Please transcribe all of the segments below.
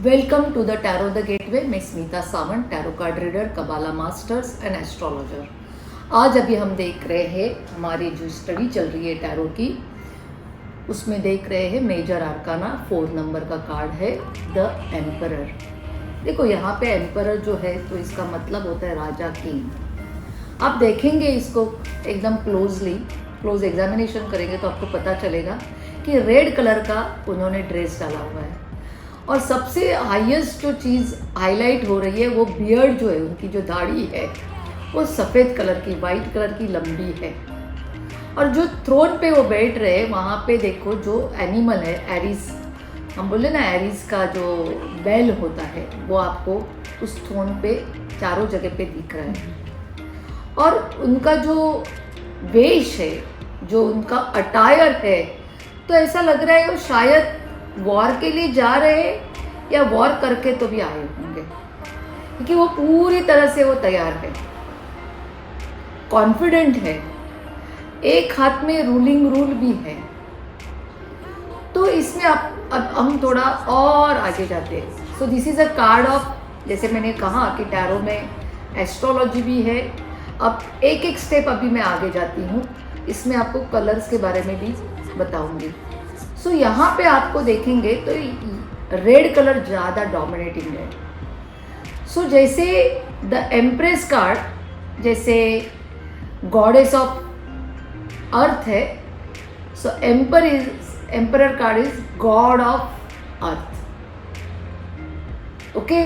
Welcome to the tarot the gateway. मैं Smita Sawant, tarot card reader, Kabbalah masters and astrologer. आज अभी हम देख रहे हैं हमारी जो स्टडी चल रही है टैरो की, उसमें देख रहे हैं मेजर आर्काना 4 नंबर का कार्ड है द एम्परर। देखो यहाँ पे एम्परर जो है तो इसका मतलब होता है राजा, किंग। आप देखेंगे इसको एकदम क्लोज एग्जामिनेशन करेंगे तो आपको पता चलेगा कि रेड कलर का उन्होंने ड्रेस डाला हुआ है और सबसे हाईएस्ट जो चीज़ हाईलाइट हो रही है वो बियर्ड जो है, उनकी जो दाढ़ी है वो सफ़ेद कलर की, वाइट कलर की लंबी है। और जो थ्रोन पे वो बैठ रहे हैं वहाँ पे देखो जो एनिमल है एरिस, हम बोले ना एरिस का जो बैल होता है वो आपको उस थ्रोन पे चारों जगह पे दिख रहा है। और उनका जो वेश है, जो उनका अटायर है, तो ऐसा लग रहा है वो शायद वॉर के लिए जा रहे हैं या वॉर करके तो भी आए होंगे, क्योंकि वो पूरी तरह से वो तैयार है, कॉन्फिडेंट है, एक हाथ में रूलिंग रूल भी है। तो इसमें अब हम थोड़ा और आगे जाते हैं। So this is a card of, जैसे मैंने कहा कि टैरो में एस्ट्रोलॉजी भी है। अब एक एक स्टेप अभी मैं आगे जाती हूँ, इसमें आपको कलर्स के बारे में भी बताऊंगी। सो यहाँ पे आपको देखेंगे तो रेड कलर ज़्यादा डोमिनेटिंग है। सो जैसे द एम्प्रेस कार्ड जैसे गॉडेस ऑफ अर्थ है, so emperor card is god of earth. Okay,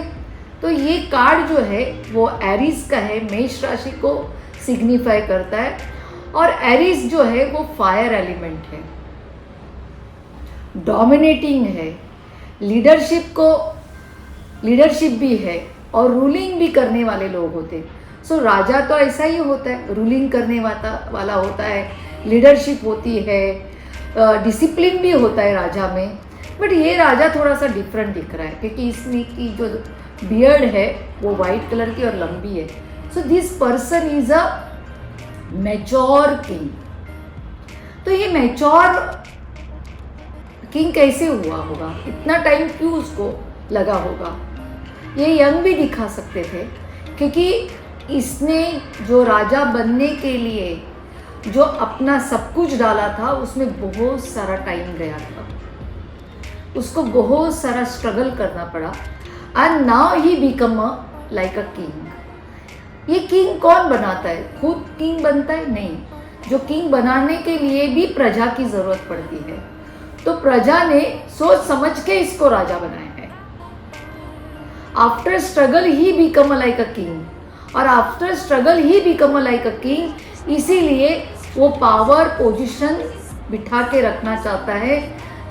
तो ये कार्ड जो है वो एरीज का है, मेष राशि को सिग्निफाई करता है। और एरीज जो है वो फायर एलिमेंट है, डोमिनेटिंग है, लीडरशिप भी है और रूलिंग भी करने वाले लोग होते हैं। सो राजा तो ऐसा ही होता है, रूलिंग करने वाला होता है, लीडरशिप होती है, डिसिप्लिन भी होता है राजा में। बट ये राजा थोड़ा सा डिफरेंट दिख रहा है क्योंकि इसमें की जो बियर्ड है वो वाइट कलर की और लंबी है। So this person is a mature king. तो ये मैच्योर किंग कैसे हुआ होगा, इतना टाइम क्यों उसको लगा होगा? ये यंग भी दिखा सकते थे क्योंकि इसने जो राजा बनने के लिए जो अपना सब कुछ डाला था उसमें बहुत सारा टाइम गया था, उसको बहुत सारा स्ट्रगल करना पड़ा। And now he become like a king. ये किंग कौन बनाता है? खुद किंग बनता है? नहीं, जो किंग बनाने के लिए भी प्रजा की जरूरत पड़ती है। तो प्रजा ने सोच समझ के इसको राजा बनाया है। After struggle he become like a king, और after struggle he become like a king, इसीलिए वो पावर पोजीशन बिठा के रखना चाहता है,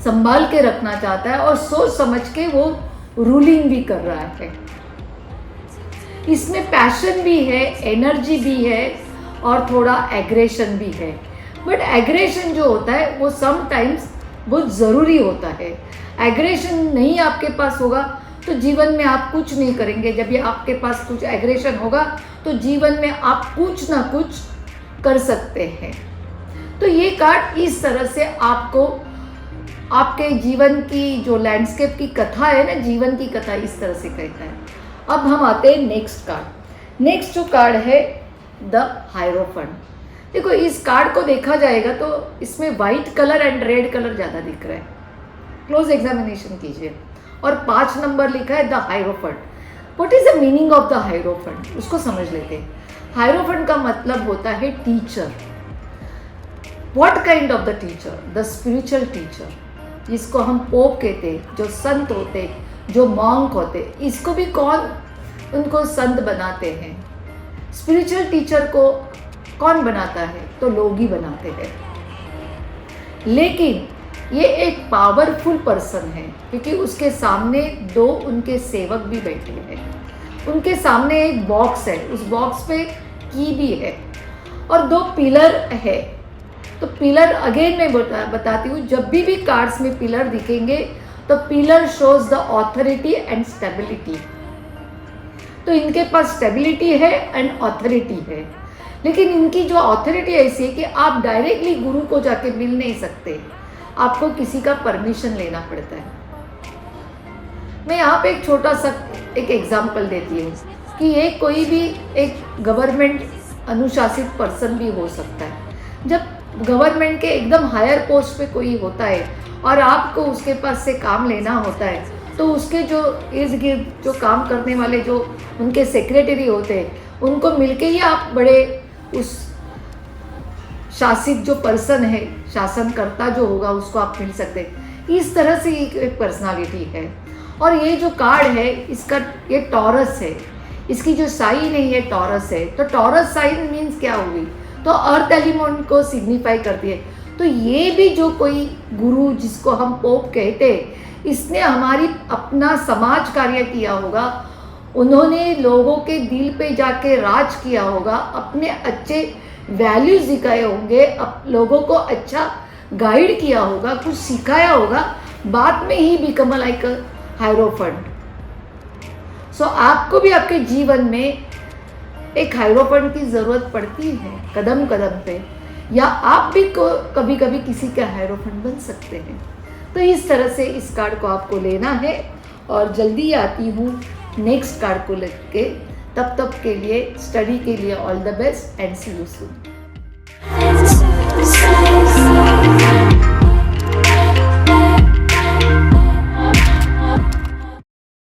संभाल के रखना चाहता है और सोच समझ के वो रूलिंग भी कर रहा है। इसमें पैशन भी है, एनर्जी भी है और थोड़ा एग्रेशन भी है। बट एग्रेशन जो होता है वो समटाइम्स बहुत ज़रूरी होता है। एग्रेशन नहीं आपके पास होगा तो जीवन में आप कुछ नहीं करेंगे। जब ये आपके पास कुछ एग्रेशन होगा तो जीवन में आप कुछ ना कुछ कर सकते हैं। तो ये कार्ड इस तरह से आपको आपके जीवन की जो लैंडस्केप की कथा है ना, जीवन की कथा इस तरह से कहता है। अब हम आते हैं नेक्स्ट कार्ड। नेक्स्ट जो कार्ड है द हायरोफेंट। देखो इस कार्ड को देखा जाएगा तो इसमें white colour and red colour ज़्यादा दिख रहा है। क्लोज एग्जामिनेशन कीजिए। और 5 नंबर लिखा है the hierophant. What is the meaning of the hierophant, उसको समझ लेते हैं। हायरोफेंट का मतलब होता है teacher. What kind of the teacher? The spiritual teacher, जिसको हम पोप कहते हैं, जो संत होते, जो मॉन्क होते, इसको भी कौन उनको संत बनाते हैं? स्पिरिचुअल टीचर को कौन बनाता है? तो लोग ही बनाते हैं। लेकिन ये एक पावरफुल पर्सन है क्योंकि उसके सामने 2 उनके सेवक भी बैठे हैं। उनके सामने एक बॉक्स है, उस बॉक्स पे की भी है और 2 पिलर है। तो पिलर अगेन मैं बताती हूँ, जब भी कार्ड्स में पिलर दिखेंगे तो pillar shows the authority and stability. तो इनके पास स्टेबिलिटी है एंड ऑथोरिटी है, लेकिन इनकी जो अथॉरिटी ऐसी है कि आप डायरेक्टली गुरु को जाके मिल नहीं सकते, आपको किसी का परमिशन लेना पड़ता है। मैं यहाँ पे एक छोटा सा एक एग्जाम्पल देती हूँ कि ये कोई भी एक गवर्नमेंट अनुशासित पर्सन भी हो सकता है। जब गवर्नमेंट के एकदम हायर पोस्ट पे कोई होता है और आपको उसके पास से काम लेना होता है, तो उसके जो इर्द गिर्द जो काम करने वाले जो उनके सेक्रेटरी होते हैं, उनको मिलके ही आप बड़े उस शासित जो पर्सन है, शासनकर्ता जो होगा, उसको आप मिल सकते हैं। इस तरह से एक पर्सनालिटी है। और ये जो कार्ड है इसका, ये टॉरस है, इसकी जो साइन है ये टॉरस है। तो टॉरस साइन मीन्स क्या हुई, तो अर्थ एलिमेंट को सिग्निफाई करती है। तो ये भी जो कोई गुरु जिसको हम पोप कहते हैं, इसने हमारी अपना समाज कार्य किया होगा, उन्होंने लोगों के दिल पे जाके राज किया होगा, अपने अच्छे वैल्यूज दिखाए होंगे, लोगों को अच्छा गाइड किया होगा, कुछ सिखाया होगा, बाद में he become like a hierophant. So आपको भी आपके जीवन में एक हायरोफेंट की ज़रूरत पड़ती है कदम कदम पे, या आप भी कभी कभी किसी का हायरोफेंट बन सकते हैं। तो इस तरह से इस कार्ड को आपको लेना है। और जल्दी आती हूँ नेक्स्ट कार्ड को लेके, तब तक के लिए स्टडी के लिए all the best and see you soon.